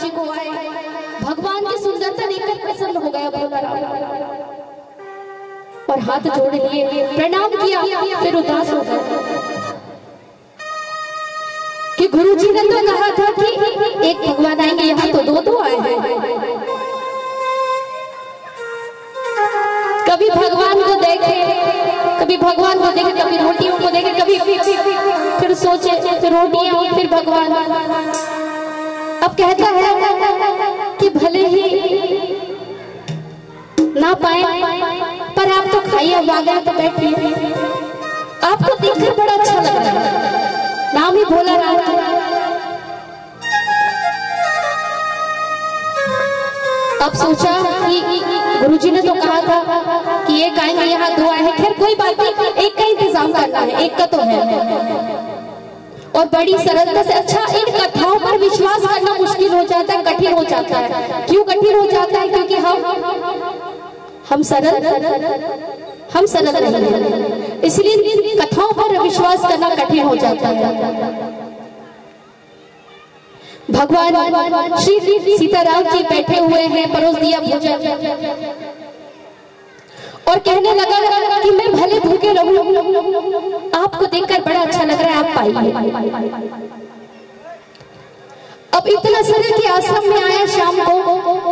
जी को आए, भगवान की सुंदरता देखकर प्रसन्न हो गया भोला राम और हाथ जोड़ लिए, प्रणाम किया, फिर उदास हो गया कि गुरु जी ने तो कहा था कि एक भगवान आएंगे, यहाँ तो दो आए हैं। कभी भगवान को देखे, कभी रोटियों को देखे, कभी फिर सोचे, फिर रोटियां, फिर भगवान। अब कहता है कि भले ही ना पाए पर आप तो खाइए, अब आ गए तो बैठिए। आपको देखकर बड़ा अच्छा लग रहा है, नाम ही भोला राम। अब सोचा कि गुरुजी ने तो कहा था कि एक आएंगे, यहाँ दो आए हैं, खैर कोई बात नहीं, एक का इंतजाम करना है, एक का तो है। और बड़ी सरलता से, अच्छा इन कथाओं पर विश्वास करना मुश्किल हो जाता है, कठिन हो जाता है। क्यों कठिन हो जाता है? क्योंकि हम सरल नहीं हैं, इसलिए कथाओं पर विश्वास करना कठिन हो जाता है। भगवान श्री सीताराम जी बैठे हुए हैं, परोस दिया भोजन और कहने लगा कि मैं भले भूखे रहूं, आपको देखकर बड़ा अच्छा लग रहा है, आप पाइए। अब इतना सरल कि आश्रम में आया शाम को,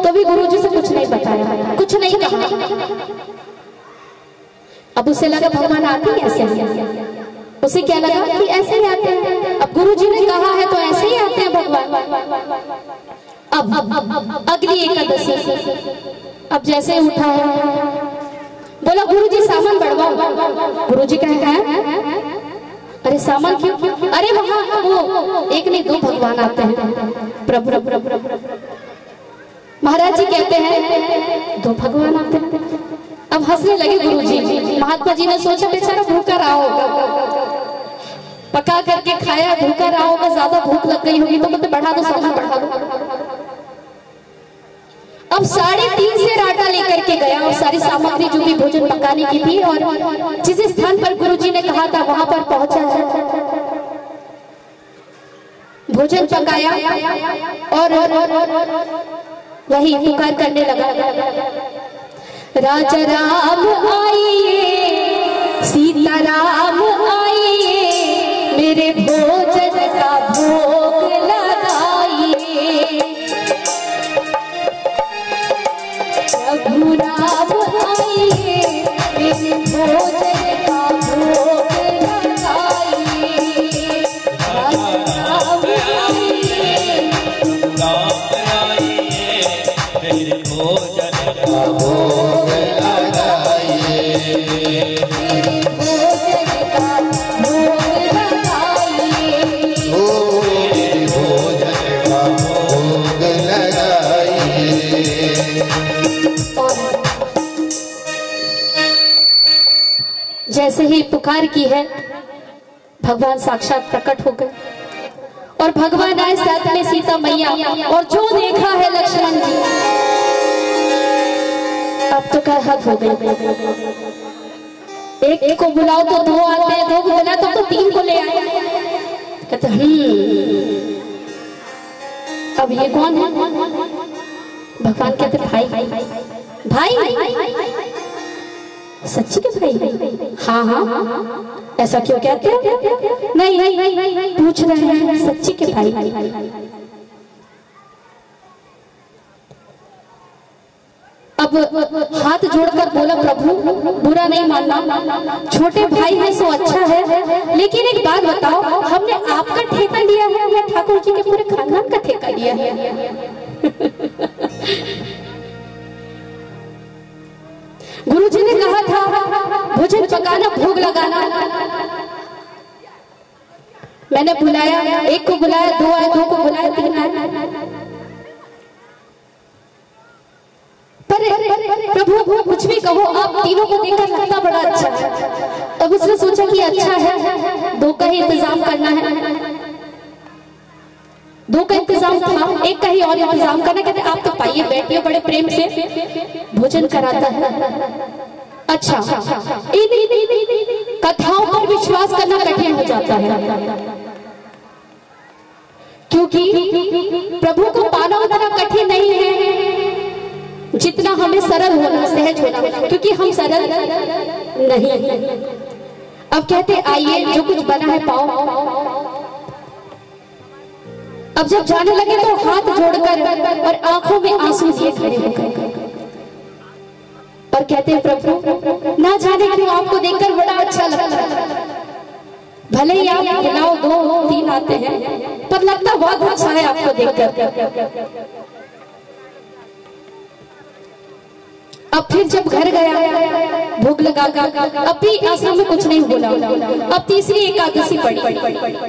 तो भी गुरुजी से कुछ नहीं बताया, कुछ नहीं कहा। अब उसे लगा भगवान आते हैं ऐसे, उसे क्या लगा कि ऐसे ही आते हैं। अब गुरुजी ने कहा है तो ऐसे ही आते हैं भगवान। अब अगली एकादशी, अब जैसे उठा है, बोला गुरुजी सामान बढ़वाओ। गुरुजी कहे हैं अरे सामान क्यों? अरे वहाँ वो एक नहीं दो भगवान आते हैं, प्रभु। महाराज जी कहते हैं दो भगवान आते हैं। अब हंसने लगे गुरुजी। महात्मा जी ने सोचा बेचारा भूखा रहा होगा, पका करके खाया, भूखा रहा होगा, ज्यादा भूख लग गई होगी, तो मतलब बढ़ा दो, सामान बढ़ा दो। अब 3:30 से आटा लेकर के गया और सारी सामग्री जो भी भोजन पकाने की थी, और जिस स्थान पर गुरुजी ने कहा था वहां पर पहुंचा, भोजन पकाया और वही पुकार करने लगा, राजा राम आइए, सीताराम आइए, मेरे भोजन का भोग लगाइए। प्रभु राम आइए, मेरे भोजन का भोग लगाइए। राम आइए, मेरे भोजन का भोग लगाइए। जैसे ही पुकार की है, भगवान साक्षात प्रकट हो गए और भगवान आए साथ में सीता मैया, और जो देखा है लक्ष्मण जी, अब तो क्या हद हो गई। एक को बुलाओ तो दो आते हैं, दो को बुलाओ तो 3 को ले आए। कहते अब ये कौन है? भगवान कहते भाई भाई, सच्ची के भाई? हाँ हाँ, ऐसा क्यों कहते हैं? नहीं पूछ रहे हैं, सच्ची के भाई। अब हाथ जोड़कर बोला प्रभु बुरा नहीं मानना, छोटे भाई है सो अच्छा है, लेकिन एक बात बताओ, हमने आपका ठेका लिया है या ठाकुर जी के पूरे खानदान का ठेका लिया है? गुरुजी ने कहा था भोजन पकाना, भोग लगाना। मैंने बुलाया, एक को बुलाया, दो आए, दो को बुलाया, 3 आए। पर प्रभु कुछ भी कहो, आप तीनों को देखकर लगता बड़ा अच्छा है। अब उसने सोचा कि अच्छा है, 2 का ही इंतजाम करना है, 2 का इंतजाम था, 1 का ही और इंतजाम करना। कहते आप तो पाइए, बैठिए, बड़े प्रेम से भोजन कराता है। अच्छा, इन कथाओं पर विश्वास करना कठिन हो जाता है, क्योंकि प्रभु को पाना उतना सहज होना, क्योंकि हम सरल नहीं। अब कहते आइए जो कुछ बना है पाओ। अब जब जाने लगे तो हाथ जोड़कर और आंखों में आंसू लिए खड़े होकर और कहते हैं प्रभु ना जाने क्यों आपको देखकर बड़ा अच्छा लगता है। भले ही आप गिनाओ 2-3 आते हैं, पर लगता बहुत अच्छा है आपको देखकर। अब फिर जब घर गया भोग लगा, अब भी आश्रम में कुछ नहीं बोला। अब तीसरी एकादशी पड़ी।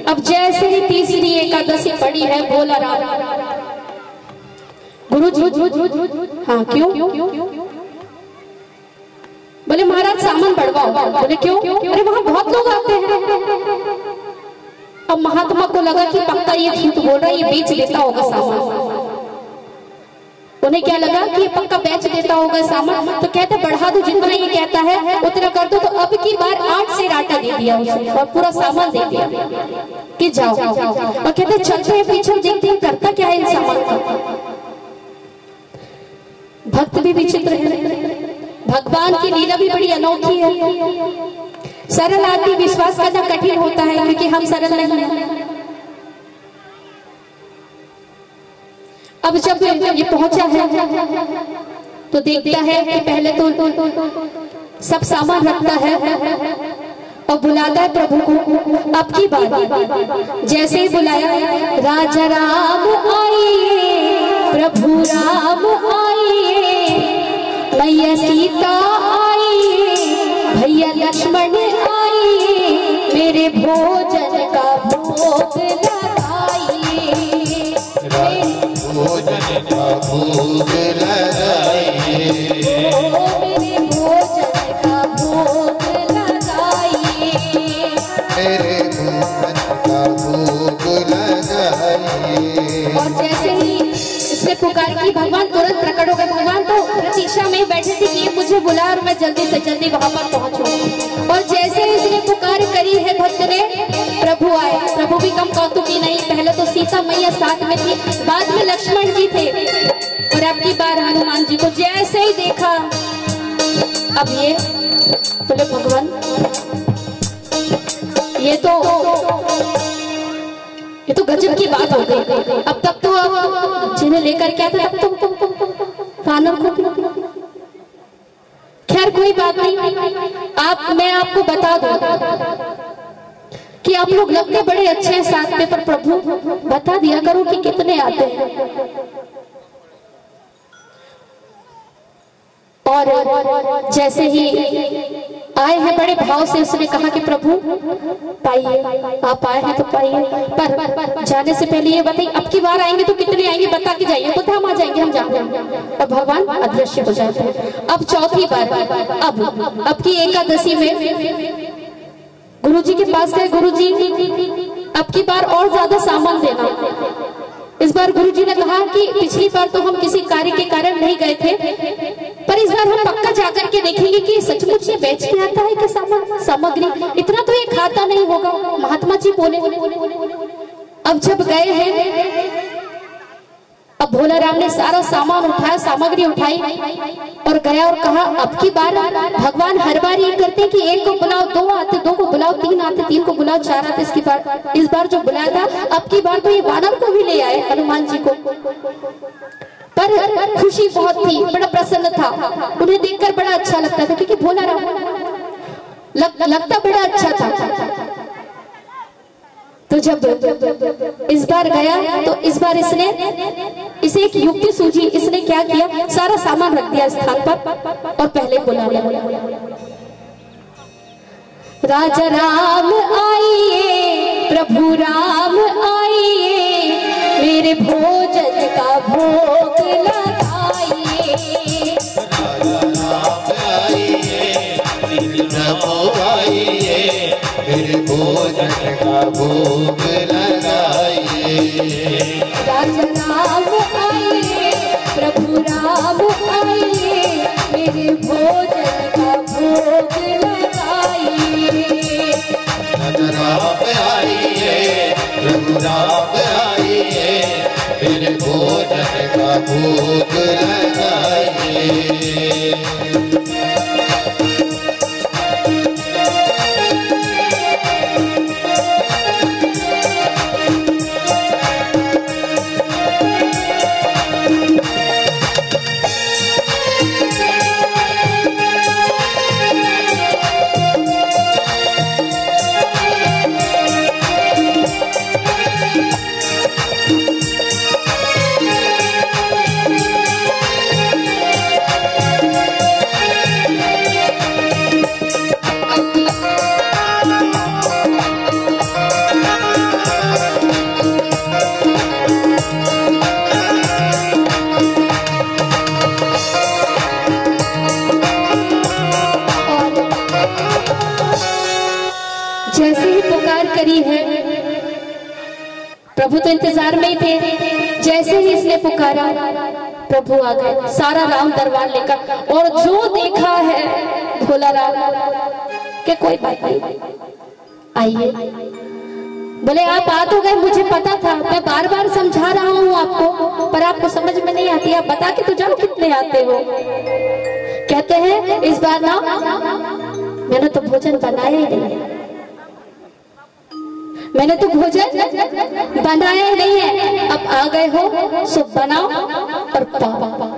अब जैसे ही तीसरी एकादशी पड़ी है, बोला गुरु जी हाँ क्यों? बोले महाराज सामान बढ़वाओ। बोले क्यों? अरे वहां बहुत लोग आते हैं। अब महात्मा को लगा कि पक्का ये झूठ बोल रहा है, ये बेच देता होगा सामान। उन्हें क्या लगा कि ये पक्का बेच देता होगा सामान, तो कहते बढ़ा दो, जितना ये कहता है उतना कर दो। तो अब की बार 8 सेर आटा दे दिया उसे और पूरा सामान दे दिया कि जाओ। और कहते चलते हैं पीछे, देखते हैं करता क्या है इन सामान का। भक्त भी विचित्र है, भगवान की लीला भी बड़ी अनोखी है। सरल आदमी विश्वास करना कठिन होता है, क्योंकि हम सरल नहीं हैं। अब जब ये पहुंचा है तो देखता है कि पहले तो सब सामान रखता है और बुलाता है प्रभु को। अब की बात जैसे ही बुलाया, राजा राम आइए, प्रभु राम आइए, मैया सीता आइए, भैया लक्ष्मण आइए, मेरे भोजन का भोग लगाइए, भोजन का भोग लगाइए, मेरे भोजन का भोग लगाइए, मेरे भोजन का भोग लगाइए। और जैसे ही इसने पुकार की, भगवान तुरंत प्रकट हो गए। भगवान तो प्रतीक्षा में बैठे थे कि ये मुझे बुला और मैं जल्दी से जल्दी वहां पर पहुंचूं। और जैसे इसने पुकार करी है भक्त ने, प्रभु आए। प्रभु भी कम कौतुकी नहीं, पहले तो सीता मैया साथ में थी, बाद में लक्ष्मण जी थे, और अब की बार हनुमान जी को जैसे ही देखा, अब ये बोले भगवान ये तो गजब की बात हो गई। अब तक तो जिन्हें लेकर क्या था, तब तो खैर कोई बात नहीं। मैं आपको बता दूं कि आप लोग लगते बड़े अच्छे हैं साथ में, पर प्रभु बता दिया करो कि कितने आते हैं। और जैसे ही आए हैं बड़े भाव से, उसने कहा कि प्रभु पाइए, आप आए हैं तो पाइए, पर जाने से पहले ये बताइए अब की बार आएंगे तो कितने आएंगे, बता के जाइए, खुद हम आ जाएंगे, हम जाते हैं। और भगवान अदृश्य हो जाते हैं। अब चौथी बार, अब की एकादशी में गुरुजी के पास गए। गुरुजी अब की बार और ज्यादा सामान देना। इस बार गुरुजी ने कहा कि पिछली बार तो हम किसी कार्य के कारण नहीं गए थे, पर इस बार हम पक्का जाकर के देखेंगे कि सचमुच ये बेच के आता है कि सामग्री, इतना तो ये खाता नहीं होगा। महात्मा जी बोले। अब जब गए हैं, अब भोला राम ने सारा सामान उठाया, सामग्री उठाई और गया और कहा अब की बार भगवान हर बार ये करते हैं कि एक को बुलाओ, 2 आते, 2 को बुलाओ, 3 आते, 3 को बुलाओ, 4 आते। इस बार जो बुलाया था, अब की बार तो ये वानर को भी ले आए, हनुमान जी को। पर खुशी बहुत थी, बड़ा प्रसन्न था, उन्हें देखकर बड़ा अच्छा लगता था, क्योंकि भोला राम लगता बड़ा अच्छा था। तो जब इस बार गया तो इस बार इसे एक युक्ति सूझी। इसने क्या किया, सारा सामान रख दिया स्थान पर और पहले बुला लिया, राजा राम आइए, प्रभु राम आइए, मेरे भोजन का भोग लगाइए, राजा राम आइए, प्रभु आइए, मेरे भोजन का भोग लगाइए, राजा राम आइए, प्रभु राम आइए, मेरे भोजन का भोग लगाइए, राजा राम आइए, प्रभु राम आइए, मेरे भोजन का भोग लगाइए। प्रभु तो इंतजार में ही थे। जैसे ही इसने पुकारा प्रभु आ गए, सारा राम दरबार लेकर। और जो देखा है भोला राम के कोई बात नहीं, आइए। बोले आप आ तो गए, मुझे पता था, मैं बार बार समझा रहा हूँ आपको, पर आपको समझ में नहीं आती। आप बता के तो जाओ कितने आते हो। कहते हैं इस बार ना मैंने तो भोजन बनाया ही नहीं, मैंने तो भोजन बनाया ही नहीं है। अब आ गए हो सो बनाओ और पाओ।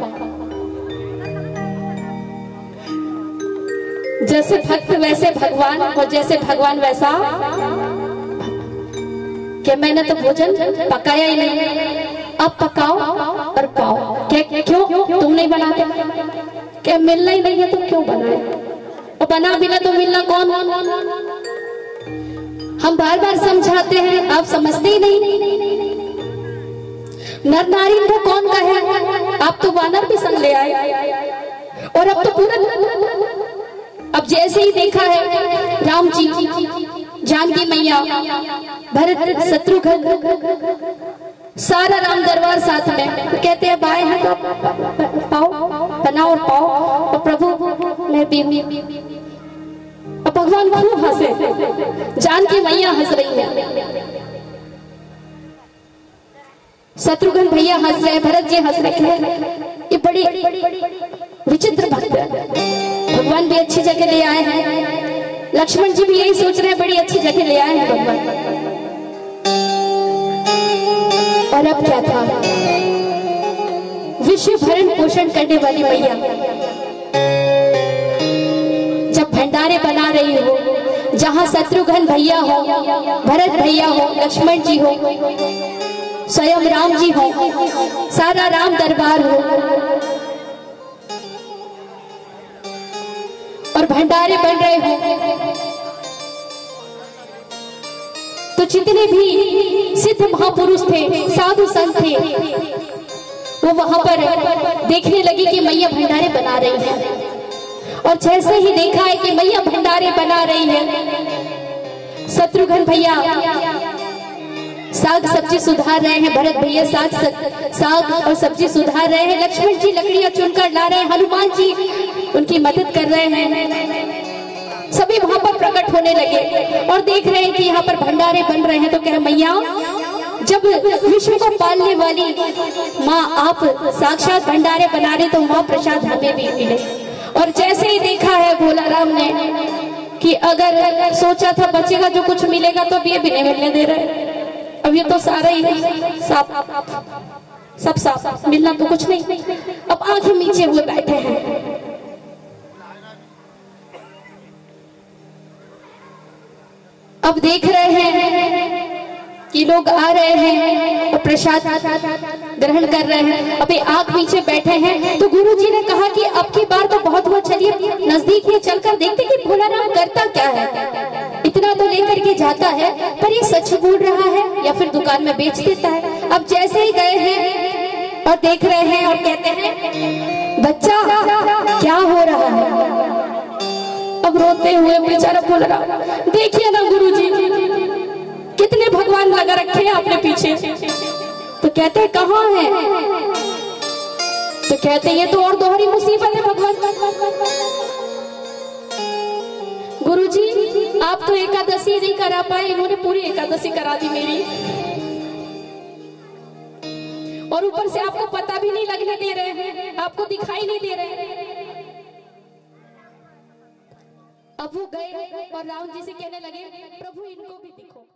जैसे भक्त वैसे भगवान, और जैसे भगवान वैसा कि मैंने तो भोजन पकाया ही नहीं, अब पकाओ और पाओ। क्यों तुम नहीं बनाते? क्या मिलना ही नहीं है तो क्यों बनाए? और बना बिना तो मिलना कौन? हम बार बार समझाते हैं, आप समझते ही नहीं। नर नारी को कौन कहे? आप तो वानर भी संग ले आए। और अब तो पूरा, अब जैसे ही देखा है राम जी, जानकी मैया, भरत, शत्रुघ्न, सारा राम दरबार साथ में, तो कहते हैं बाएं हाथ पाओ, बनाओ और पाओ। और प्रभु मैं भी, और भगवान खूब हंसे, जानकी मैया हंस रही है, शत्रुघ्न भैया हंस रहे, भरत जी हंस रहे हैं। ये बड़ी विचित्र भक्त है। भगवान भी अच्छी जगह ले आए हैं, लक्ष्मण जी भी यही सोच रहे हैं, बड़ी अच्छी जगह ले आए हैं भगवान। और अब क्या था, विश्व भरण पोषण करने वाली मैया जब भंडारे बना रही हो, जहां शत्रुघ्न भैया हो, भरत भैया हो, लक्ष्मण जी हो, स्वयं राम जी हो, सारा राम दरबार हो, और भंडारे बन रहे हो, तो जितने भी सिद्ध महापुरुष थे, साधु संत थे, वो वहां पर देखने लगी कि मैया भंडारे बना रही है। और जैसे ही देखा है कि मैया भंडारे बना रही है, शत्रुघ्न भैया साग सब्जी सुधार रहे हैं, भरत भैया साग और सब्जी सुधार रहे हैं, लक्ष्मण जी लकड़ियां चुनकर ला रहे हैं, हनुमान जी उनकी मदद कर रहे हैं। सभी वहां पर प्रकट होने लगे और देख रहे हैं कि यहाँ पर भंडारे बन रहे हैं। तो कह मैया, जब विश्व को पालने वाली माँ आप साक्षात भंडारे बना रहे, तो माँ प्रसाद हमें भी मिले। और जैसे ही देखा है भोला राम ने कि अगर सोचा था बचेगा जो कुछ मिलेगा, तो अब ये भी नहीं मिलने दे रहे। अब ये तो सारा ही सब साफ, मिलना तो कुछ नहीं। अब आंखें नीचे हुए बैठे हैं। अब देख रहे हैं कि लोग आ रहे हैं और प्रसाद ग्रहण कर रहे हैं। अभी आंख नीचे बैठे हैं। तो गुरुजी ने कहा कि अब की बार तो बहुत हुआ, चलिए नजदीक ही चलकर देखते कि भोला राम करता क्या है। इतना तो लेकर के जाता है, पर ये सच बोल रहा है या फिर दुकान में बेच देता है। अब जैसे ही गए हैं और देख रहे हैं और कहते हैं, बच्चा क्या हो रहा है? अब रोते हुए बेचारा बोल रहा, देखिए ना गुरुजी, कितने भगवान लगा रखे हैं आपने पीछे। तो कहते हैं कहाँ है? तो कहते हैं ये तो और दोहरी मुसीबत है भगवान। गुरुजी आप तो एकादशी नहीं करा पाए, इन्होंने पूरी एकादशी करा दी मेरी, और ऊपर से आपको पता भी नहीं लगने दे रहे हैं, आपको दिखाई नहीं दे रहे हैं। अब वो गए और राम जी से कहने लगे, प्रभु इनको भी दिखो।